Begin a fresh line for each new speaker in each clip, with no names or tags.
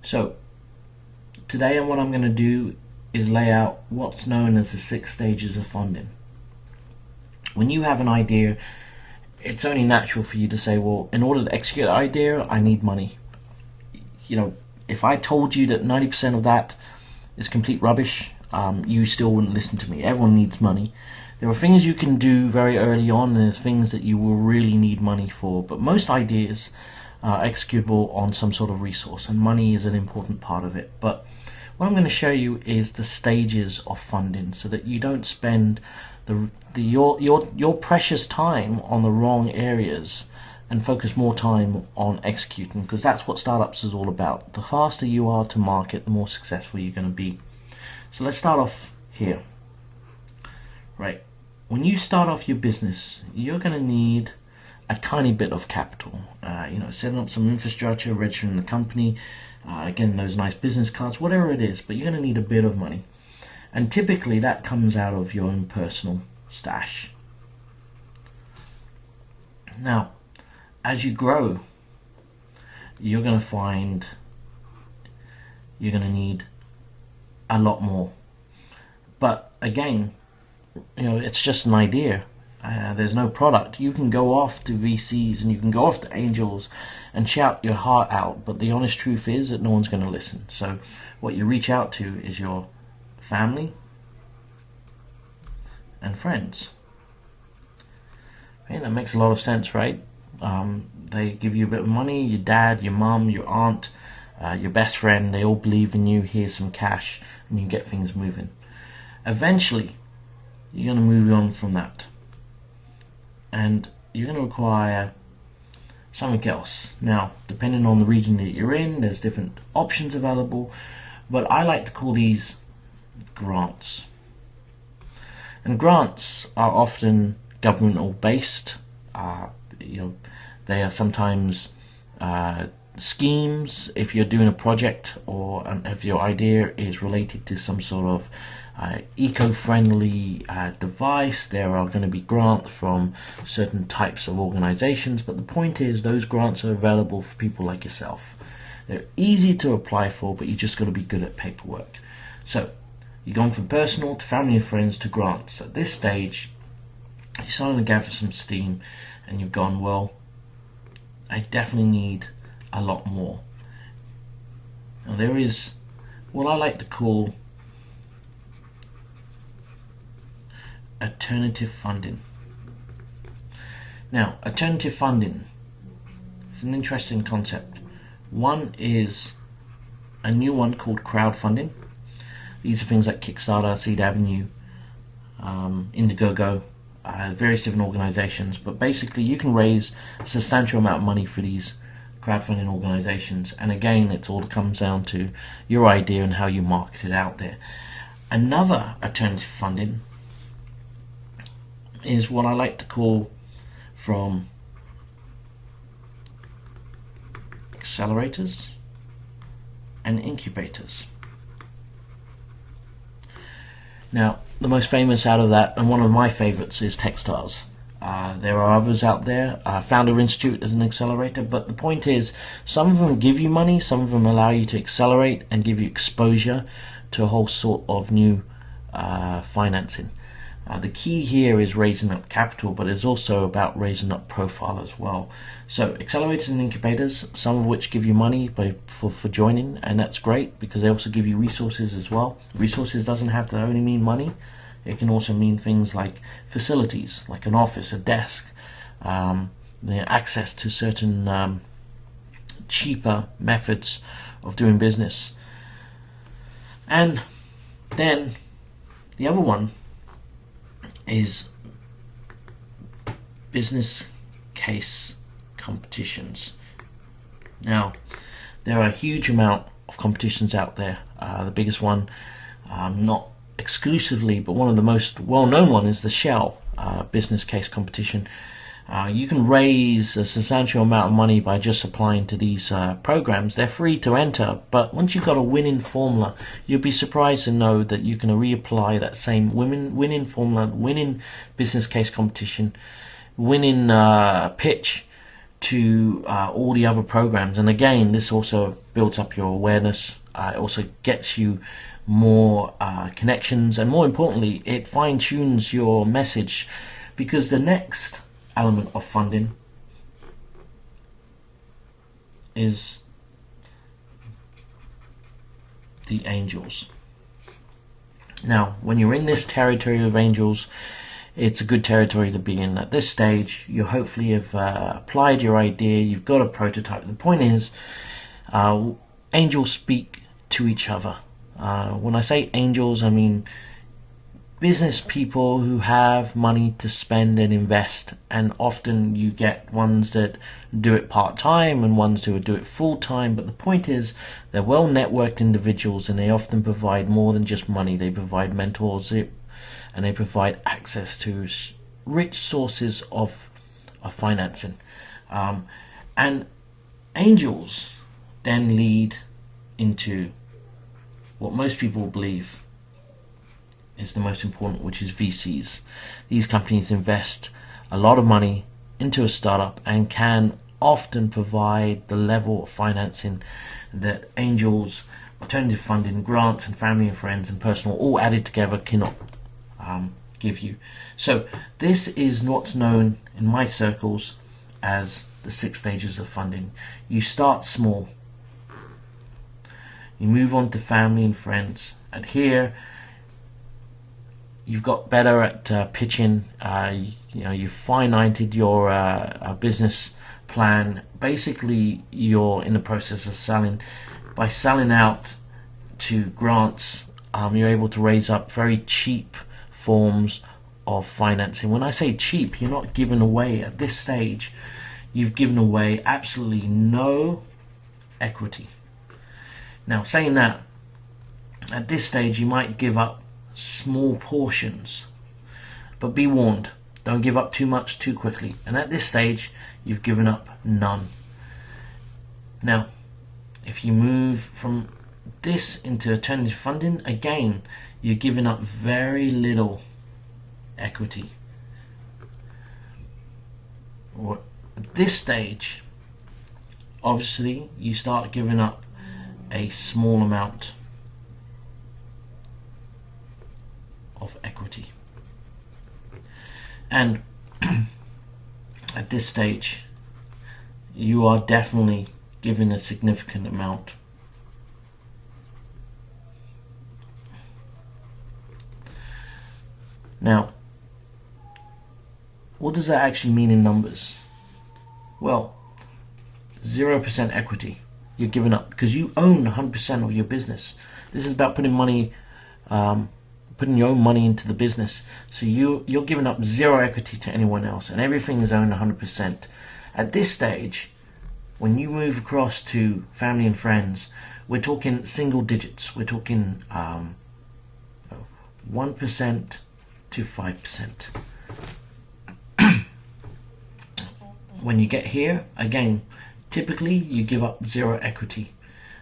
So today what I'm going to do is lay out what's known as the 6 stages of funding. When you have an idea, it's only natural for you to say, well, in order to execute an idea, I need money. You know, if I told you that 90% of that is complete rubbish, you still wouldn't listen to me. Everyone needs money. There are things you can do very early on, and there's things that you will really need money for, but most ideas are executable on some sort of resource, and money is an important part of it. But what I'm going to show you is the stages of funding, so that you don't spend your precious time on the wrong areas and focus more time on executing, because that's what startups is all about. The faster you are to market, the more successful you're going to be. So let's start off here. Right, when you start off your business, you're going to need a tiny bit of capital. Setting up some infrastructure, registering the company, again, those nice business cards, whatever it is, but you're going to need a bit of money. And typically that comes out of your own personal stash. Now, as you grow, you're going to find you're going to need a lot more. But again, it's just an idea. There's no product. You can go off to VCs and you can go off to angels and shout your heart out, but the honest truth is that no one's going to listen. So what you reach out to is your family and friends. That makes a lot of sense, right? They give you a bit of money, your dad, your mum, your aunt, your best friend, they all believe in you. Here's some cash, and you get things moving. Eventually, you're going to move on from that, and you're going to require something else. Now, depending on the region that you're in, there's different options available, but I like to call these grants. And grants are often governmental based. They are sometimes schemes if you're doing a project, or if your idea is related to some sort of eco-friendly device. There are going to be grants from certain types of organizations, but the point is those grants are available for people like yourself. They're easy to apply for, but you just got to be good at paperwork. So you've gone from personal to family and friends to grants. At this stage, you're starting to gather some steam, and you've gone, well, I definitely need a lot more. Now there is what I like to call alternative funding. Now, alternative funding is an interesting concept. One is a new one called crowdfunding. These are things like Kickstarter, Seed Avenue, Indiegogo, various different organizations, but basically you can raise a substantial amount of money for these crowdfunding organizations, and again, it all comes down to your idea and how you market it out there. Another alternative funding is what I like to call from accelerators and incubators. Now, the most famous out of that, and one of my favorites, is Techstars. There are others out there. Founder Institute is an accelerator, but the point is, some of them give you money, some of them allow you to accelerate and give you exposure to a whole sort of new financing. The key here is raising up capital, but it's also about raising up profile as well. So accelerators and incubators, some of which give you money for joining, and that's great because they also give you resources as well. Resources doesn't have to only mean money. It can also mean things like facilities, like an office, a desk, access to certain cheaper methods of doing business. And then the other one is business case competitions. Now, there are a huge amount of competitions out there. The biggest one, not exclusively, but one of the most well-known one is the Shell business case competition. You can raise a substantial amount of money by just applying to these programs. They're free to enter, but once you've got a winning formula, you'll be surprised to know that you can reapply that same winning formula, winning business case competition, winning pitch to all the other programs. And again, this also builds up your awareness. It also gets you more connections, and more importantly, it fine-tunes your message, because the next element of funding is the angels. Now, when you're in this territory of angels, it's a good territory to be in. At this stage, you hopefully have applied your idea, you've got a prototype. The point is, angels speak to each other. When I say angels, I mean business people who have money to spend and invest, and often you get ones that do it part-time and ones who do it full-time. But the point is, they're well-networked individuals, and they often provide more than just money. They provide mentorship, and they provide access to rich sources of financing. And angels then lead into what most people believe is the most important, which is VCs. These companies invest a lot of money into a startup and can often provide the level of financing that angels, alternative funding, grants, and family and friends and personal all added together cannot give you. So this is what's known in my circles as the 6 stages of funding. You start small, you move on to family and friends, and here you've got better at pitching. You've fine-tuned your business plan. Basically, you're in the process of selling. By selling out to grants, you're able to raise up very cheap forms of financing. When I say cheap, you're not giving away at this stage. You've given away absolutely no equity. Now, saying that, at this stage you might give up small portions, but be warned, don't give up too much too quickly. And at this stage you've given up none. Now, if you move from this into alternative funding, again you're giving up very little equity. Or at this stage, obviously you start giving up a small amount of equity. And at this stage you are definitely given a significant amount. Now, what does that actually mean in numbers? Well, 0% equity you're giving up because you own 100% of your business. This is about putting money, putting your own money into the business. So you're giving up 0 equity to anyone else, and everything is owned 100%. At this stage, when you move across to family and friends, we're talking single digits. We're talking 1% to 5%. When you get here, again, typically you give up 0 equity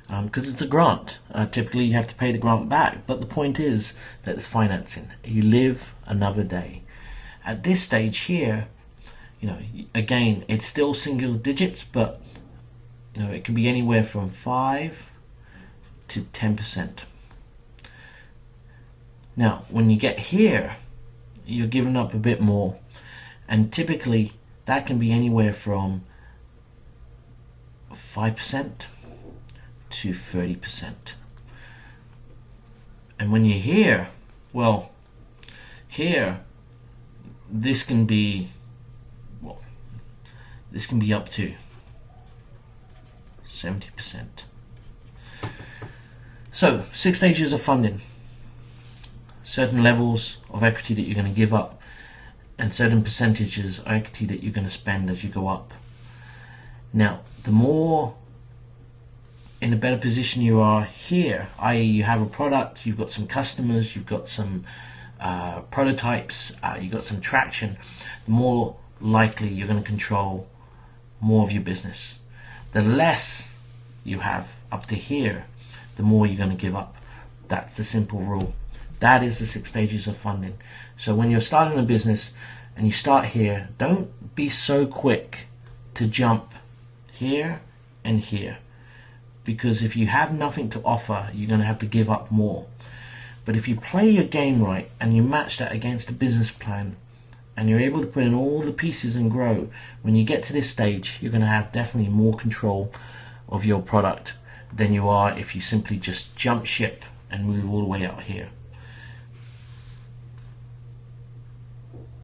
because it's a grant. Typically you have to pay the grant back, but the point is that it's financing. You live another day. At this stage here, again, it's still single digits, but it can be anywhere from 5 to 10%. Now, when you get here, you're giving up a bit more, and typically that can be anywhere from 5% to 30%. And when you're here, well, here, this can be up to 70%. So, 6 stages of funding. Certain levels of equity that you're going to give up, and certain percentages of equity that you're going to spend as you go up. Now, the more in a better position you are here, i.e. you have a product, you've got some customers, you've got some prototypes, you've got some traction, the more likely you're going to control more of your business. The less you have up to here, the more you're going to give up. That's the simple rule. That is the 6 stages of funding. So when you're starting a business and you start here, don't be so quick to jump here and here. because if you have nothing to offer, you're going to have to give up more. But if you play your game right and you match that against a business plan and you're able to put in all the pieces and grow, when you get to this stage, you're going to have definitely more control of your product than you are if you simply just jump ship and move all the way out here.